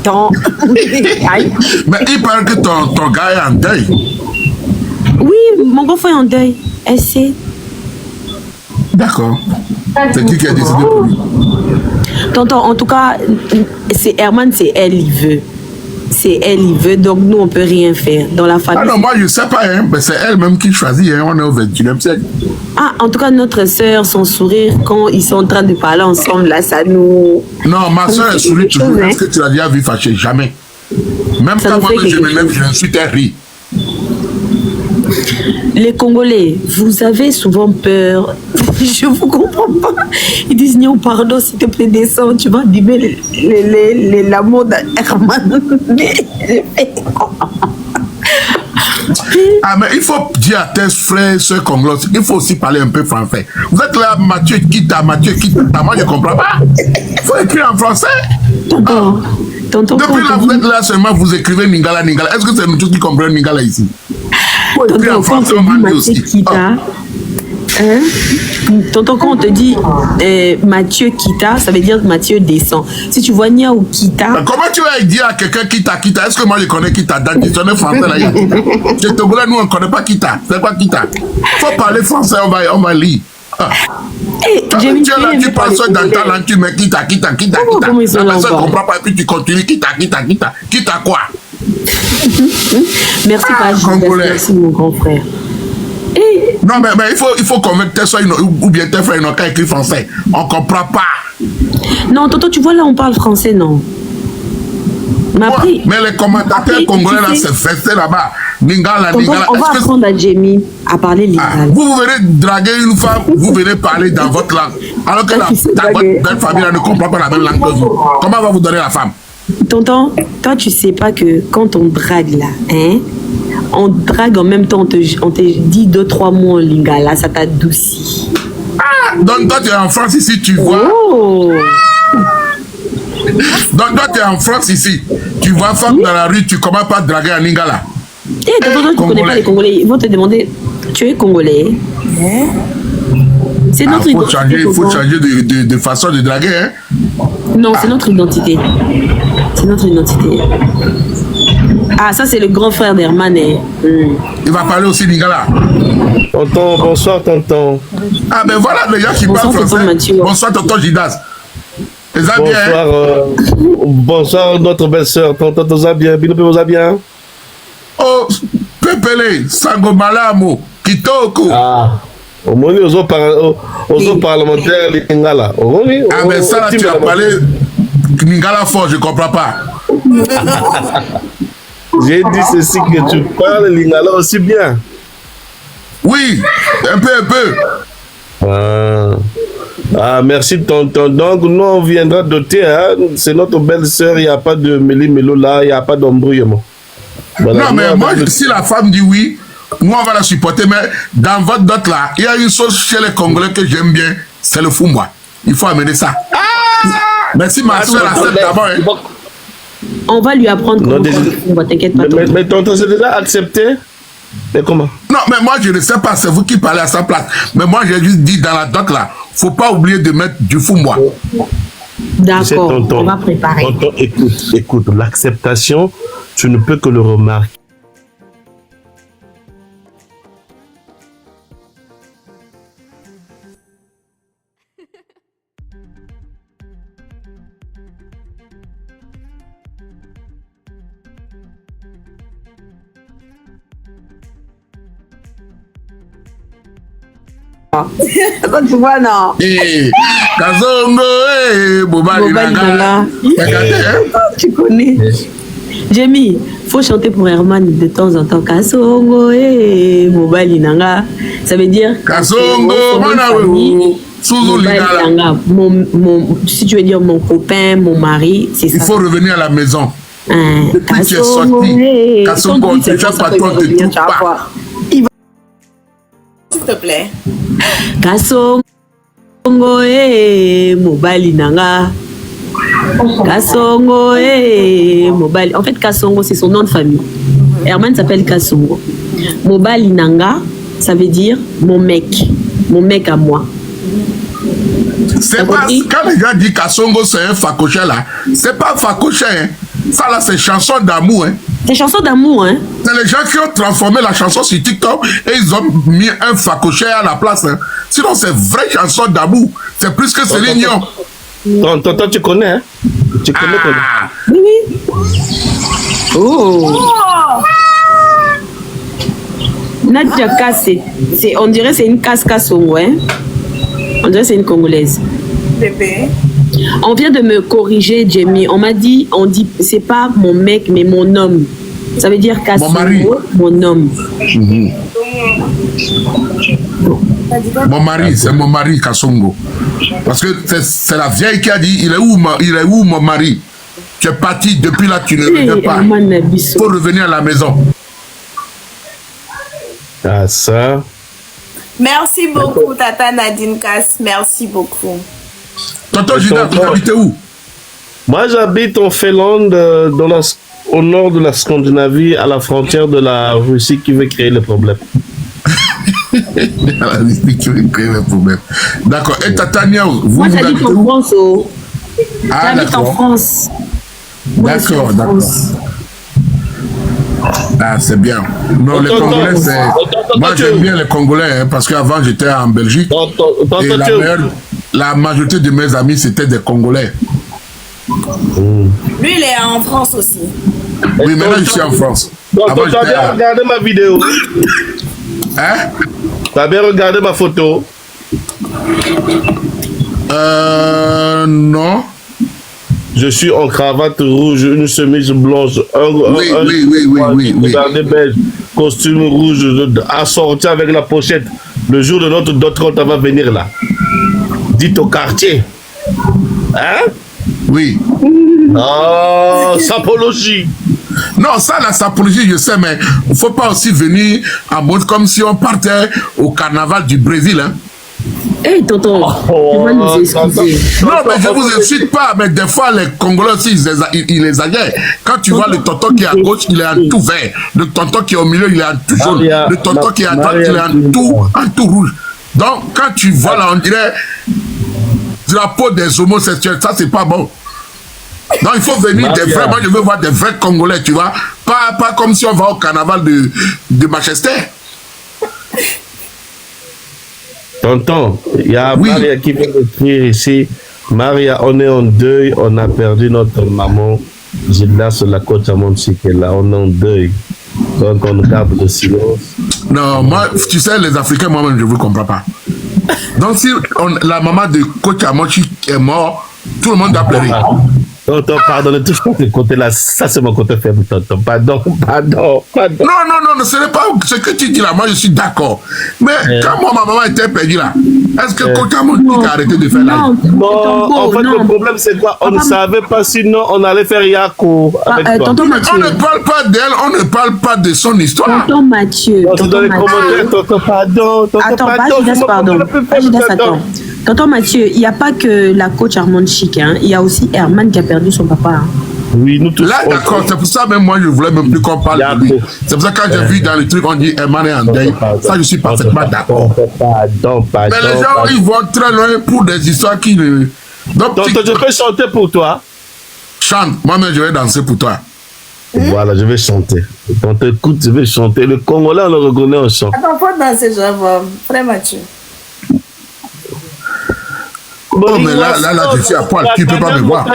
attends. Aïe. Mais il paraît que ton gars est en deuil. Oui, mon grand frère est en deuil. Elle sait. D'accord. C'est qui a décidé pour lui? Tonton, en tout cas, c'est Herman, c'est elle, il veut. C'est elle, il veut, donc nous, on peut rien faire. Dans la famille. Ah non, moi, je sais pas, hein. C'est elle-même qui choisit, hein. On est au 21e siècle. Ah, en tout cas, notre sœur, son sourire, quand ils sont en train de parler ensemble, là, ça nous... Non, ma soeur, elle sourit toujours. Est-ce que tu l'as déjà vu fâcher? Jamais. Même ça quand moi, je me lève, chose. je suis un riz. Les Congolais, vous avez souvent peur. Je vous comprends pas. Ils disent, non, pardon, s'il te plaît, descends, tu vas abîmer l'amour d'Herman. Ah, mais il faut dire à tes frères, soeurs congolais, il faut aussi parler un peu français. Vous êtes là, Mathieu Kita. Moi, je comprends pas. Il faut écrire en français. Tonton, tonton, depuis là, vous êtes là seulement, vous écrivez Ningala, Ningala. Est-ce que c'est nous tous qui comprenons Ningala ici? tonton, quand on te dit Mathieu Kita, hein? Tonton, quand on te dit Mathieu Kita, ça veut dire que Mathieu descend. Si tu vois Nia ou Kita... Comment tu vas dire à quelqu'un Kita, Kita? Est-ce que moi je connais Kita? Dans le dictionnaire français, là, il y a Kita. Je te voulais, nous on ne connaît pas Kita. C'est quoi Kita? Il faut parler français, on va lire. Ah. Hey, tu es là, tu passes dans ta langue, tu mets Kita. La personne ne comprend pas, et puis tu continues Kita. Kita quoi? Merci, merci mon grand frère. Et... Non, mais il faut convaincre tes soeurs ou bien tes frères, ils n'ont qu'à écrire français. On ne comprend pas. Non, tonton, tu vois là, on parle français, non? Mais les commentateurs congolais, là, c'est festé là-bas. Ningala, Ningala. On va apprendre à Jamie à parler lingala. Vous venez draguer une femme, vous venez parler dans votre langue. Alors que votre belle famille là, ne comprend pas la même langue que vous. Comment on va vous donner la femme? Tonton, toi, tu sais pas que quand on drague là, hein, on drague en même temps, on te dit 2-3 mots en lingala, ça t'adoucit. Ah, donc toi, tu es en France ici, tu vois. Oh. Donc toi, tu es en France ici, tu vois femme dans la rue, tu commences pas à draguer en lingala. Eh, tonton, tu connais pas les Congolais, ils vont te demander, tu es Congolais? C'est notre identité. Il faut changer de façon de draguer, hein? Non, c'est notre identité. C'est notre identité. Ah, ça, c'est le grand frère d'Herman. Il va parler aussi lingala. Tonton, bonsoir, tonton. Ah, ben voilà les gens qui parlent français. Bonsoir, tonton Gidas. Bonsoir, bonsoir, notre belle-sœur. Tonton, tout bien? Bino, bien? Oh, Pepele, Sango Malamo, Kitoko. Ah. Au moins, aux parlementaires, les Lingala. Ah, mais ça, là, tu as parlé Lingala fort, je ne comprends pas. J'ai dit ceci que tu parles Lingala aussi bien. Oui, un peu. Ah, merci, tonton. Donc, nous, on viendra doter. Hein? C'est notre belle-sœur, il n'y a pas de méli-mélo là, il n'y a pas d'embrouillement. Voilà, non, mais moi, si la femme dit oui, nous, on va la supporter. Mais dans votre dot là, il y a une chose chez les Congolais que j'aime bien, c'est le fou-moi. Il faut amener ça. Mais si ma soeur accepte d'abord, hein. On va lui apprendre comment t'inquiète pas. Mais tonton, c'est déjà accepté? Mais comment? Non, mais moi, je ne sais pas, c'est vous qui parlez à sa place. Mais moi, j'ai juste dit dans la doc là, faut pas oublier de mettre du fou-moi. D'accord, on va préparer. Tonton, écoute, l'acceptation, tu ne peux que le remarquer. Ça, tu vois, non? Kazongo, Bobali Nanga. Tu connais. Jamie, faut chanter pour Herman de temps en temps. Kasongo, Bobali Nanga. Ça veut dire. Kasongo, si tu veux dire mon copain, mon mari, c'est ça. Il faut revenir à la maison. Depuis tu es sorti. Kasongo, tu n'as pas toi, tu ne trouves pas. S'il te plaît. Kasongo, Mobali Nanga. Kasongo, Mobali. En fait, Kasongo, c'est son nom de famille. Herman s'appelle Kasongo. Mobali Nanga, ça veut dire mon mec à moi. C'est pas, quand les gens disent Kasongo, c'est un facoché là, c'est pas facoché. Hein. Ça là, c'est chanson d'amour. Hein. C'est chanson d'amour, hein. C'est les gens qui ont transformé la chanson sur TikTok et ils ont mis un facoché à la place. Hein. Sinon, c'est vraie chanson d'amour. C'est plus que Céline Dion. Tonton, tu connais, hein? Tu connais, Oui, oui. Oh. Nadia Kass, on dirait c'est une Kassongo, hein. On dirait c'est une Congolaise. Bébé. On vient de me corriger, Jamie. On dit, c'est pas mon mec, mais mon homme. Ça veut dire Kassongo, mon mari. Mon homme. Mon mari, c'est mon mari, Kassongo. Parce que c'est la vieille qui a dit, il est où mon mari? Tu es parti, depuis là, tu ne reviens pas. Il faut revenir à la maison. Ah, ça. Merci beaucoup, Tata Nadine Kass. Merci beaucoup. Tonton Gina, vous habitez où? Moi, j'habite en Finlande, au nord de la Scandinavie, à la frontière de la Russie qui veut créer le problème. La Russie qui veut créer le problème. D'accord. Et Tatania, moi, j'habite en France. Ah, j'habite en France. D'accord, d'accord. Ah, c'est bien. Non, les Congolais, c'est... Moi, j'aime bien les Congolais, hein, parce qu'avant, j'étais en Belgique. Et la majorité de mes amis, c'était des Congolais. Lui, il est en France aussi. Oui, maintenant, je suis en France. Tu as bien regardé ma vidéo? Hein? Tu as bien regardé ma photo? Non. Je suis en cravate rouge, une chemise blanche, oui. Regardez beige, costume rouge, assorti avec la pochette. Le jour de notre dot-call, va venir là. Dites au quartier. Hein? Oui. Oh, sapologie. Non, ça, la sapologie, je sais, mais il ne faut pas aussi venir en mode comme si on partait au carnaval du Brésil, hein. Hey, tonton, tu vas nous excuser. Non, mais je ne vous incite pas, mais des fois, les Congolais aussi, ils les agaient. Quand tu vois le tonton qui est à gauche, il est en tout vert. Le tonton qui est au milieu, il est en tout jaune. Le tonton qui est à droite, il est en tout rouge. Donc, quand tu vois là, on dirait drapeau des homosexuels, ça, c'est pas bon. Non, il faut venir des vrais. Moi, je veux voir des vrais Congolais, tu vois. Pas comme si on va au carnaval de Manchester. Tonton, il y a Maria qui vient d'écrire ici. Maria, on est en deuil, on a perdu notre maman. Gilda sur la côte à Montchikela, on est en deuil. Donc on garde le silence. Non, moi, tu sais, les Africains, moi-même, je ne vous comprends pas. Donc si la maman de Coach Amochi est morte, tout le monde a pleuré. Tonton, pardon, ne touche pas ce côté-là. Ça, c'est mon côté faible, tonton. Pardon. Non, ce n'est pas ce que tu dis là. Moi, je suis d'accord. Mais quand moi, ma maman était perdue là, est-ce que Coach Amochi a arrêté de faire là? Non, en fait, le problème, c'est quoi? On ne savait pas, sinon on allait faire Yako. Tonton Mathieu. On ne parle pas d'elle, on ne parle pas de son histoire. Tonton Mathieu. Dans les commentaires, tonton, pardon. Attends, attends. Tonton Mathieu, il n'y a pas que la coach Armand Chic, hein. Il y a aussi Herman qui a perdu son papa. Hein. Oui, nous tous. Là, d'accord, c'est pour ça même moi, je voulais même plus qu'on parle de lui. C'est pour ça que quand j'ai vu dans le truc, on dit Herman est en deuil. Ça, je suis parfaitement d'accord. Pardon. Mais les gens, ils vont très loin pour des histoires qui ne... Donc, je peux chanter pour toi. Chante, moi-même, je vais danser pour toi. Voilà, je vais chanter. Quand tu écoutes, je vais chanter. Le Congolais, on le reconnaît en chant. Attends, faut danser, je vois. Frère Mathieu. Oh, mais là, je suis à poil, tu ne peux pas me voir.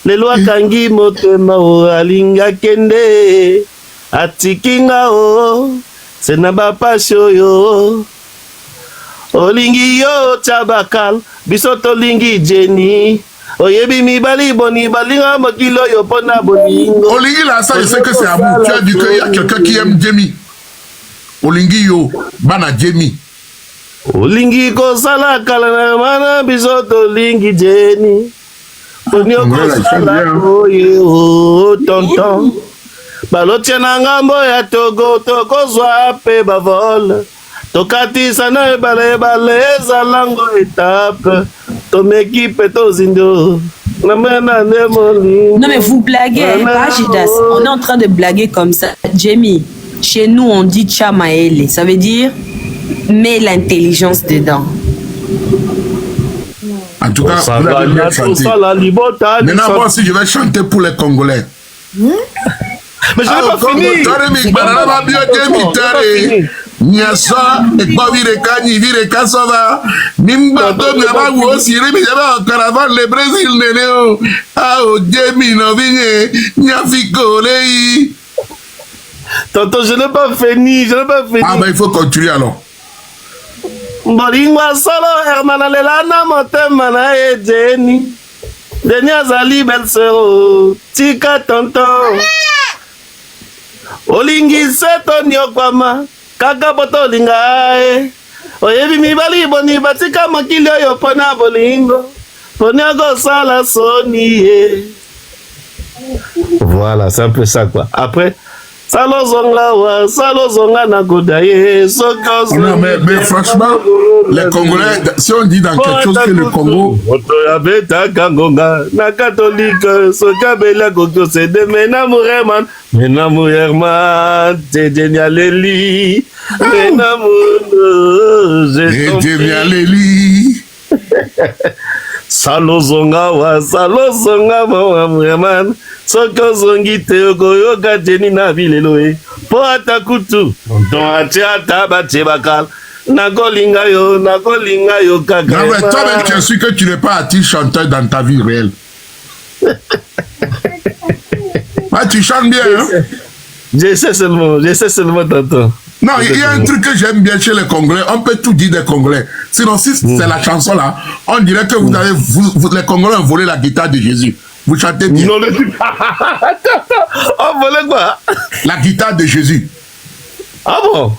Le loi kangi motema o alinga kende atikinga o senaba pasio yo olingi yo tabakal bisoto lingi jeni oyebi mibali boni balinga makilo yo pona bolingo olingi là ça je sais que c'est amour. Tu as dit qu'il y a quelqu'un qui aime Jamie. Olingi yo bana Jamie. Olingi ko sala kala na mana bisoto lingi jeni. Tonton balotia na ngambo ya Togo tokozwa pe bavole tokatisa na ebale ezalango etape tomeki pe tozindo. Non mais vous blaguez, pas Gidas. On est en train de blaguer comme ça. Jamie, chez nous on dit Chamaele, ça veut dire mets l'intelligence dedans. En tout cas, vous avez bien chanté. Maintenant, moi aussi, je vais chanter pour les Congolais. Mais je n'ai pas fini. Nyasa ekbabireka nyibireka sova nimbato nyabagu osiri bijaba caravane le Brésil neneo ao jemi no vinye nyafikolei. Tonton, je n'ai pas fini, Ah ben il faut continuer alors. Bolingwa solo hermana lelana motema na ejeni Deni azali belle sœur tika tonton olingi seto nyokwama kaka poto olinga oyebi mibali boni batika mokili oyo pona bolingo poni akosala soni Voilà, c'est un peu ça quoi. Après Salozonga na godaye non mais franchement les Congolais, si on dit dans quelque chose que le Congo na catholique sokabela gogo c'est de menamoureman tedenialeli menamouno salozonga man soki ozongi te okoyoka jeni na bilelo po ata kutu don atie ata batie bakala nakolinga yo kaka. Non mais toi-même tu es sûr que tu n'es pas artiste chanteur dans ta vie réelle. Ah, tu chantes bien hein? J'essaie seulement tonton. Non, il y a un truc que j'aime bien chez les Congolais, on peut tout dire des Congolais. Sinon, si c'est la chanson là, on dirait que vous les Congolais ont volé la guitare de Jésus. Vous chantez bien. Non, on volait quoi? La guitare de Jésus. Ah bon?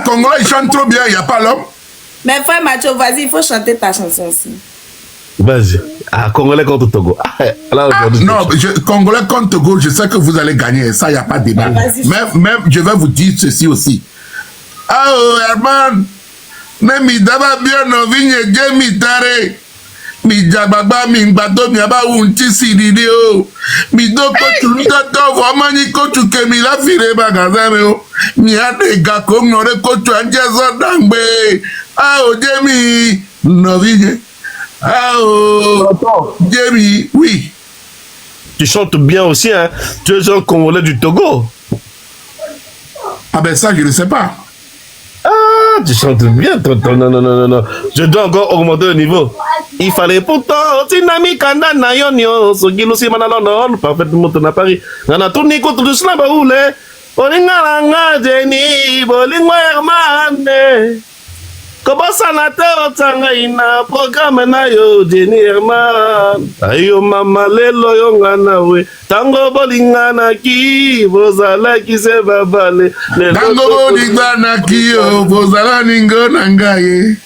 Congolais, ils chantent trop bien, il n'y a pas l'homme. Mais frère Mathieu, vas-y, il faut chanter ta chanson aussi. Vas-y. Congolais contre Togo. Non, Congolais contre Togo, je sais que vous allez gagner. Ça, il n'y a pas de débat. Même, je vais vous dire ceci aussi. Ah, oh, Herman, mais d'abord bien, non, vigne, Jamie Tare. Mi jababa mi ngbato mi aba unti sididio mi doko tuntato vamani kotu kemi la fire bagazame o mi ade gako nore kotu anjezo dangbe ah o Jemi novige ah o Jemi oui. Tu chantes bien aussi hein, tu es un Congolais du Togo. Ah ben ça je ne sais pas. Ah, tu chantes bien, tonton. Non. Je dois encore augmenter le niveau. Il fallait pourtant, Tinami Kanda Nayonio, Sogilusi Manalon, parfaitement à Paris. Nana tourné contre le Slabaoule, Olinga Jenny, Bolingwa Hermane. Comment ça n'a pas Tangaina, programme Nayo, Jenny Herman. Ayo Mama Lelo Yonganawe, Tango Bolingana ki, Vozala ki se babale. Tango Bolingana ki, Vozala Ningo Nangaye.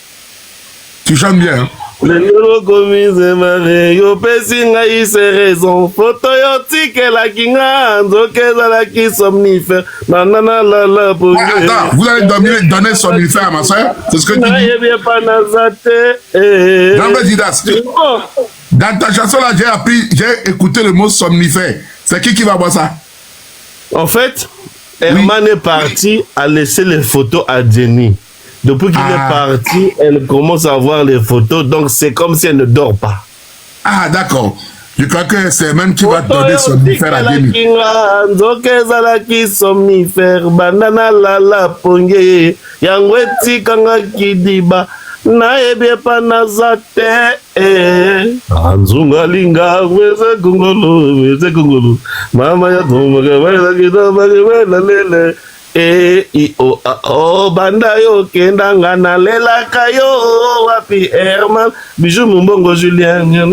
Tu chantes bien. Le nolo komise mare, yo pesi ngai se raison. Photo yo tike la kinga, nzoke la ki somnifère. Nanana la pour. Attends, vous allez donner somnifère à ma soeur? C'est ce que tu dis? Dans ta chanson là, j'ai écouté le mot somnifère. C'est qui va boire ça? En fait, Herman est parti à laisser les photos à Jenny. Depuis qu'il est parti, elle commence à voir les photos, donc c'est comme si elle ne dort pas. Ah, d'accord. Je crois que c'est Herman qui va donner somnifère à Jenny. Somnifère, banana la ponge, yangweti kanga kidiba, na ebe panazate, anzunga linga, weze kungolo, mama ya tumaga, weza kitaba, weza lele. Banda yo kendanga na lela kayo wapi Herman bijou mbongo Julien na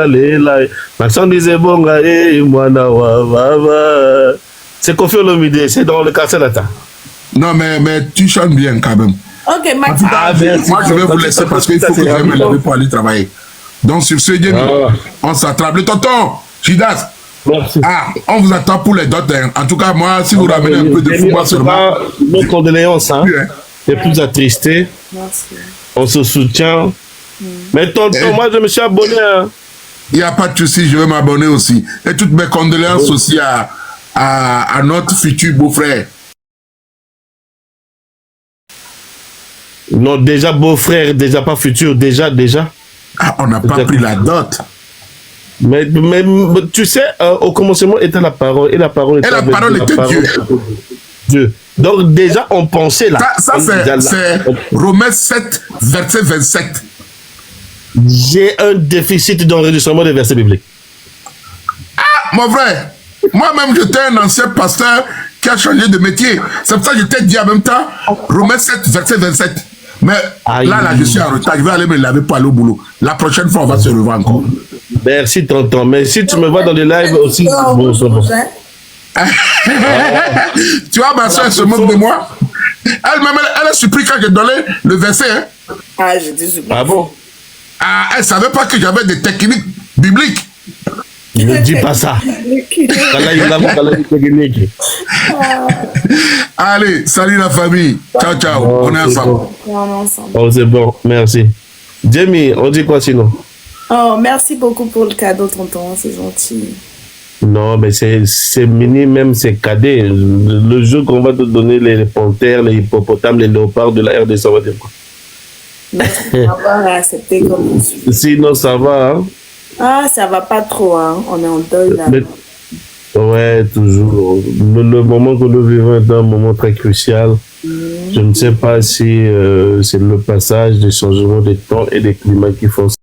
lela Maxon disait bonga mwana wa baba. C'est Koffi Olomide, c'est dans le quartier latin. Non mais tu chantes bien quand même. Ok, Mathieu. Moi je vais vous laisser parce qu'il faut que je me lève pour aller travailler. Donc sur ce Jenny, on s'attrape. Le tonton Jidas. Merci. Ah, on vous attend pour les dots. En tout cas, moi, si vous ramenez un peu de fou, moi seulement. Nos condoléances, hein. Et plus attristé. Merci. On se soutient. Mais tonton, moi, je me suis abonné. Hein. Il n'y a pas de souci, je vais m'abonner aussi. Et toutes mes condoléances aussi à notre futur beau-frère. Non, déjà beau-frère, déjà pas futur, déjà. Ah, on n'a pas pris la dot. Mais tu sais, au commencement était la parole, et la parole était, Dieu. Dieu. Donc déjà, on pensait là. Ça c'est Romains 7, verset 27. J'ai un déficit d'enregistrement des versets bibliques. Ah, mon frère, moi-même, j'étais un ancien pasteur qui a changé de métier. C'est pour ça que je t'ai dit en même temps, Romains 7, verset 27. Mais là, je suis en retard. Je vais aller me laver pour aller au boulot. La prochaine fois, on va se revoir encore. Merci, tonton. Mais si tu me vois dans les lives aussi, bon, c'est bon. Tu vois, ma soeur, elle se moque de moi. Elle-même, elle a surpris quand j'ai donné le verset. Hein. Ah, je dis surpris. Ah bon? Ah, elle ne savait pas que j'avais des techniques bibliques. Ne dis pas ça. Allez, salut la famille. Ciao, ciao. Oh, on est ensemble. Bon. Oh, c'est bon. Merci. Jamie, on dit quoi sinon? Oh, merci beaucoup pour le cadeau, tonton. C'est gentil. Non, mais c'est mini, même c'est cadet. Le jour qu'on va te donner les panthères, les hippopotames, les léopards de la RDC, ça va dire quoi? Merci d'avoir accepté comme je suis. Sinon, ça va. Hein? Ah, ça va pas trop, hein. On est en deuil là. Mais, ouais, toujours. Le moment que nous vivons est un moment très crucial. Je ne sais pas si c'est le passage des changements des temps et des climats qui font ça.